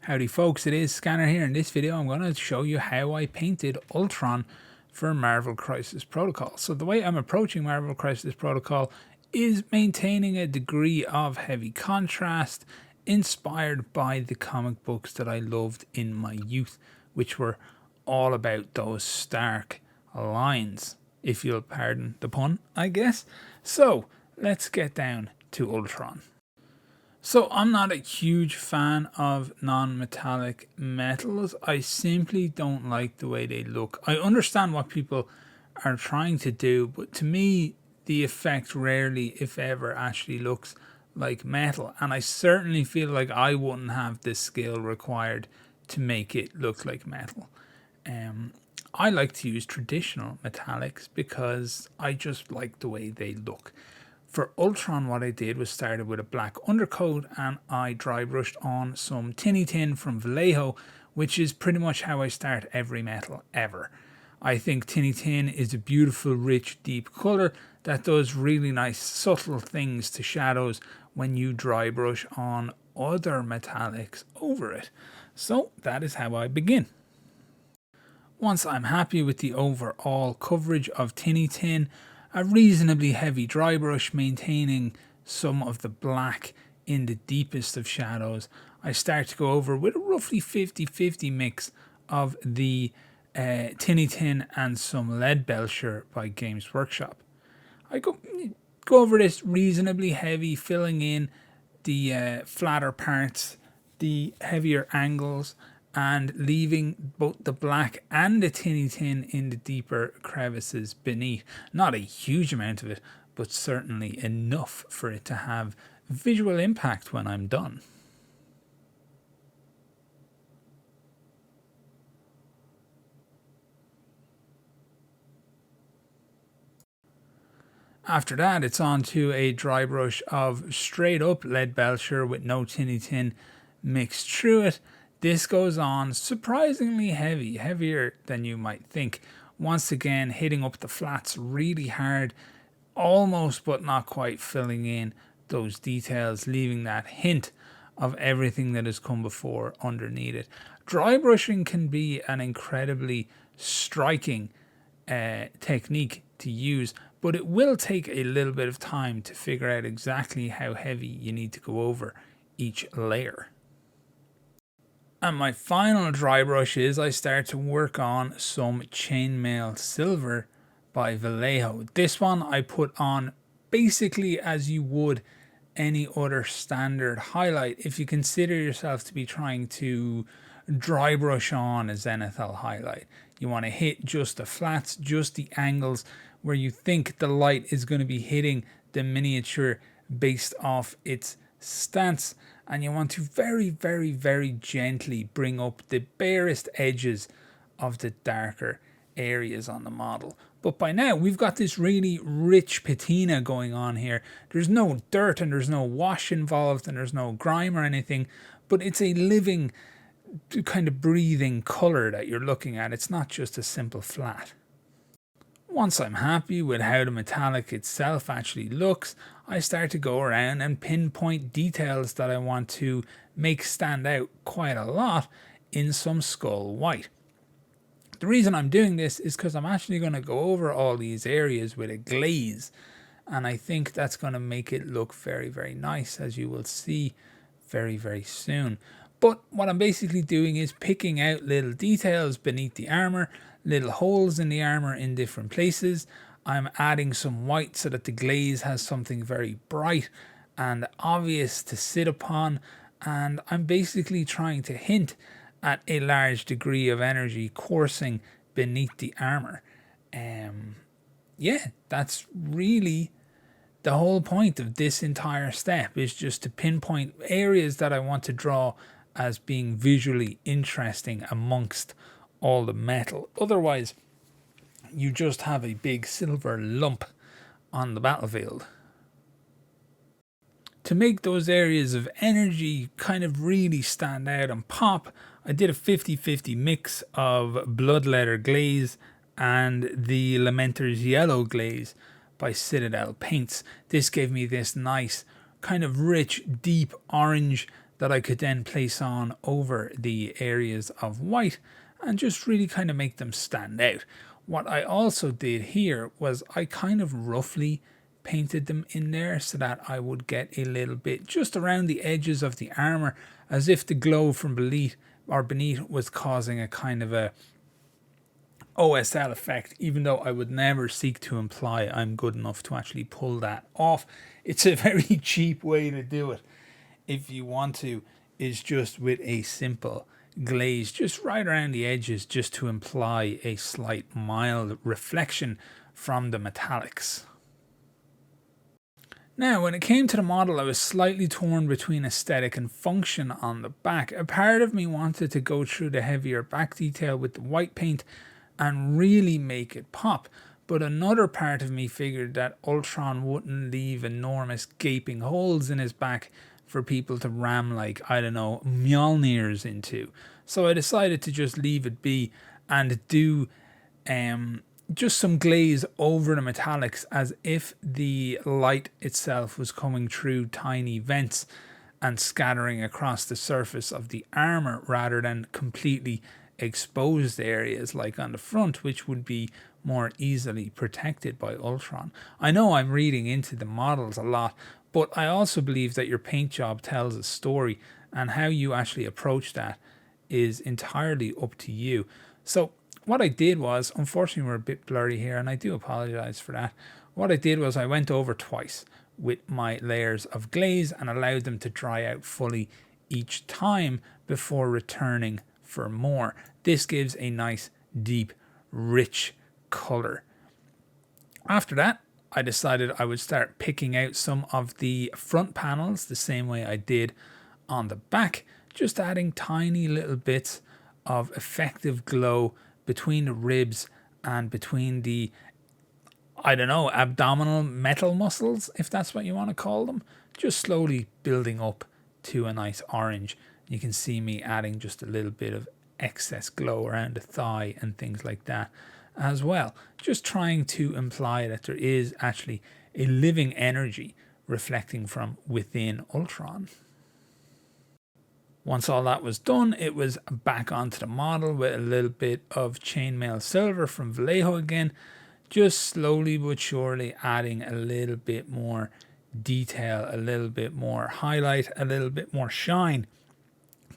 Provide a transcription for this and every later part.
Howdy folks, it is Scanner here. In this video I'm going to show you how I painted Ultron for Marvel Crisis Protocol. So the way I'm approaching Marvel Crisis Protocol is maintaining a degree of heavy contrast inspired by the comic books that I loved in my youth, which were all about those stark lines, if you'll pardon the pun, I guess. So let's get down to Ultron. So I'm not a huge fan of non-metallic metals. I simply don't like the way they look. I understand what people are trying to do, but to me the effect rarely, if ever, actually looks like metal. And I certainly feel like I wouldn't have the skill required to make it look like metal. I like to use traditional metallics because I just like the way they look. For Ultron, what I did was started with a black undercoat and I dry brushed on some Tinny Tin from Vallejo, which is pretty much how I start every metal ever. I think Tinny Tin is a beautiful, rich, deep colour that does really nice, subtle things to shadows when you dry brush on other metallics over it. So that is how I begin. Once I'm happy with the overall coverage of Tinny Tin, a reasonably heavy dry brush maintaining some of the black in the deepest of shadows, I start to go over with a roughly 50-50 mix of the Tinny Tin and some Leadbelcher by Games Workshop. I go over this reasonably heavy, filling in the flatter parts, the heavier angles, and leaving both the black and the Tinny Tin in the deeper crevices beneath. Not a huge amount of it, but certainly enough for it to have visual impact when I'm done. After that, it's on to a dry brush of straight up Leadbelcher with no Tinny Tin mixed through it. This goes on surprisingly heavy, heavier than you might think. Once again, hitting up the flats really hard, almost but not quite filling in those details, leaving that hint of everything that has come before underneath it. Dry brushing can be an incredibly striking technique to use, but it will take a little bit of time to figure out exactly how heavy you need to go over each layer. And my final dry brush is I start to work on some Chainmail Silver by Vallejo. This one I put on basically as you would any other standard highlight if you consider yourself to be trying to dry brush on a zenithal highlight. You want to hit just the flats, just the angles where you think the light is going to be hitting the miniature based off its stance, and you want to very, very, very gently bring up the barest edges of the darker areas on the model. But by now we've got this really rich patina going on here. There's no dirt and there's no wash involved and there's no grime or anything, but it's a living kind of breathing color that you're looking at. It's not just a simple flat. Once I'm happy with how the metallic itself actually looks, I start to go around and pinpoint details that I want to make stand out quite a lot in some skull white. The reason I'm doing this is because I'm actually going to go over all these areas with a glaze, and I think that's going to make it look very, very nice, as you will see very, very soon. But what I'm basically doing is picking out little details beneath the armor, little holes in the armor in different places. I'm adding some white so that the glaze has something very bright and obvious to sit upon, and I'm basically trying to hint at a large degree of energy coursing beneath the armor. Yeah, that's really the whole point of this entire step, is just to pinpoint areas that I want to draw as being visually interesting amongst all the metal. Otherwise, you just have a big silver lump on the battlefield. To make those areas of energy kind of really stand out and pop, I did a 50-50 mix of Bloodletter Glaze and the Lamenter's Yellow Glaze by CItadel paints. This gave me this nice kind of rich, deep orange that I could then place on over the areas of white and just really kind of make them stand out. What I also did here was I kind of roughly painted them in there so that I would get a little bit just around the edges of the armor, as if the glow from beneath was causing a kind of a OSL effect, even though I would never seek to imply I'm good enough to actually pull that off. It's a very cheap way to do it, if you want to, is just with a simple glaze just right around the edges, just to imply a slight mild reflection from the metallics. Now, when it came to the model, I was slightly torn between aesthetic and function on the back. A part of me wanted to go through the heavier back detail with the white paint and really make it pop, but another part of me figured that Ultron wouldn't leave enormous gaping holes in his back for people to ram, like, I don't know, Mjolnirs into. So I decided to just leave it be and do just some glaze over the metallics, as if the light itself was coming through tiny vents and scattering across the surface of the armor, rather than completely exposed areas like on the front, which would be more easily protected by Ultron. I know I'm reading into the models a lot, but I also believe that your paint job tells a story, and how you actually approach that is entirely up to you. So what I did was, unfortunately we're a bit blurry here and I do apologize for that. What I did was I went over twice with my layers of glaze and allowed them to dry out fully each time before returning for more. This gives a nice, deep, rich color. After that, I decided I would start picking out some of the front panels the same way I did on the back, just adding tiny little bits of effective glow between the ribs and between the, I don't know, abdominal metal muscles, if that's what you want to call them, just slowly building up to a nice orange. You can see me adding just a little bit of excess glow around the thigh and things like that as well, just trying to imply that there is actually a living energy reflecting from within Ultron. Once all that was done, it was back onto the model with a little bit of Chainmail silver from Vallejo again, just slowly but surely adding a little bit more detail, a little bit more highlight, a little bit more shine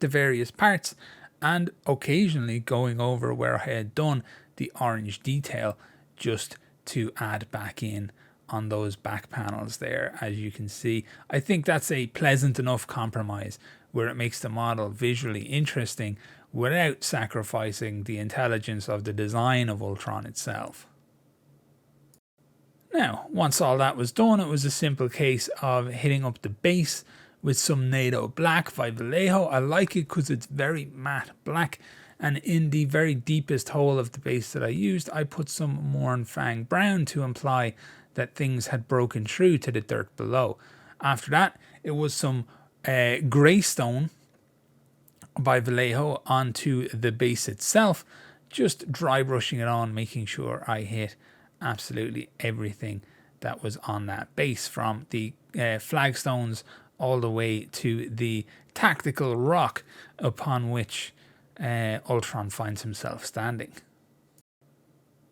to various parts, and occasionally going over where I had done the orange detail just to add back in on those back panels there. As you can see, I think that's a pleasant enough compromise where it makes the model visually interesting without sacrificing the intelligence of the design of Ultron itself. Now, once all that was done, it was a simple case of hitting up the base with some NATO black by Vallejo. I like it because it's very matte black, and in the very deepest hole of the base that I used, I put some Mounrfang brown to imply that things had broken through to the dirt below. After that, it was some grey stone by Vallejo onto the base itself, just dry brushing it on, making sure I hit absolutely everything that was on that base, from the flagstones all the way to the tactical rock upon which Ultron finds himself standing.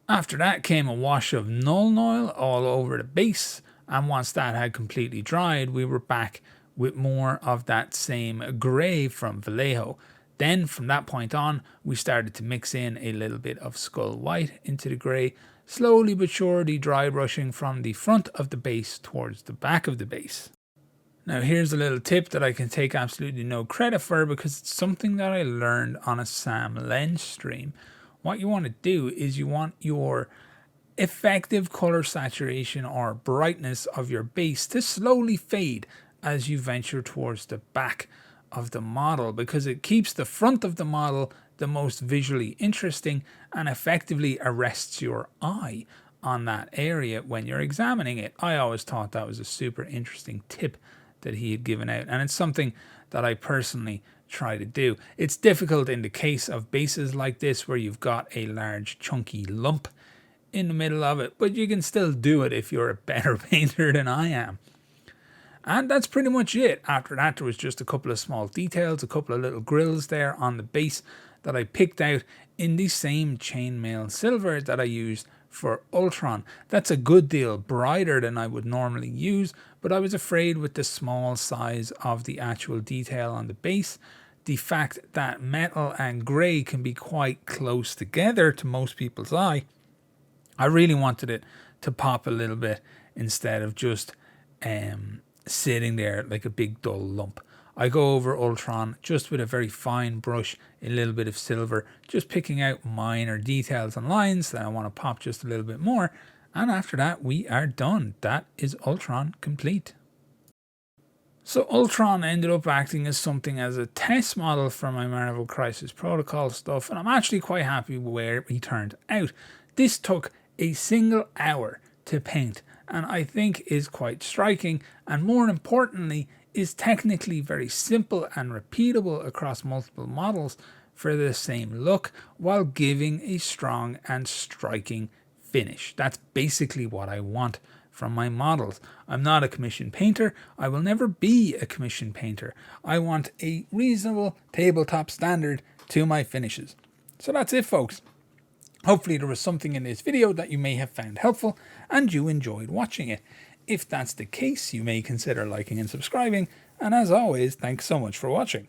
After that came a wash of Nuln Oil all over the base, and once that had completely dried, we were back with more of that same grey from Vallejo. Then from that point on, we started to mix in a little bit of Skull White into the grey, slowly but surely dry brushing from the front of the base towards the back of the base. Now here's a little tip that I can take absolutely no credit for, because it's something that I learned on a Sam Lens stream. What you want to do is you want your effective color saturation or brightness of your base to slowly fade as you venture towards the back of the model, because it keeps the front of the model the most visually interesting and effectively arrests your eye on that area when you're examining it. I always thought that was a super interesting tip that he had given out, and it's something that I personally try to do. It's difficult in the case of bases like this where you've got a large chunky lump in the middle of it, but you can still do it if you're a better painter than I am. And that's pretty much it. After that, there was just a couple of small details, a couple of little grills there on the base that I picked out in the same chainmail silver that I used for Ultron. That's a good deal brighter than I would normally use, but I was afraid with the small size of the actual detail on the base, the fact that metal and grey can be quite close together to most people's eye, I really wanted it to pop a little bit instead of just sitting there like a big dull lump. I go over Ultron just with a very fine brush, a little bit of silver, just picking out minor details and lines that I want to pop just a little bit more. And after that, we are done. That is Ultron complete. So Ultron ended up acting as something as a test model for my Marvel Crisis Protocol stuff, and I'm actually quite happy where he turned out. This took a single hour to paint, and I think is quite striking, and more importantly, is technically very simple and repeatable across multiple models for the same look, while giving a strong and striking finish. That's basically what I want from my models. I'm not a commission painter. I will never be a commission painter. I want a reasonable tabletop standard to my finishes. So that's it, folks. Hopefully there was something in this video that you may have found helpful and you enjoyed watching it. If that's the case, you may consider liking and subscribing. And as always, thanks so much for watching.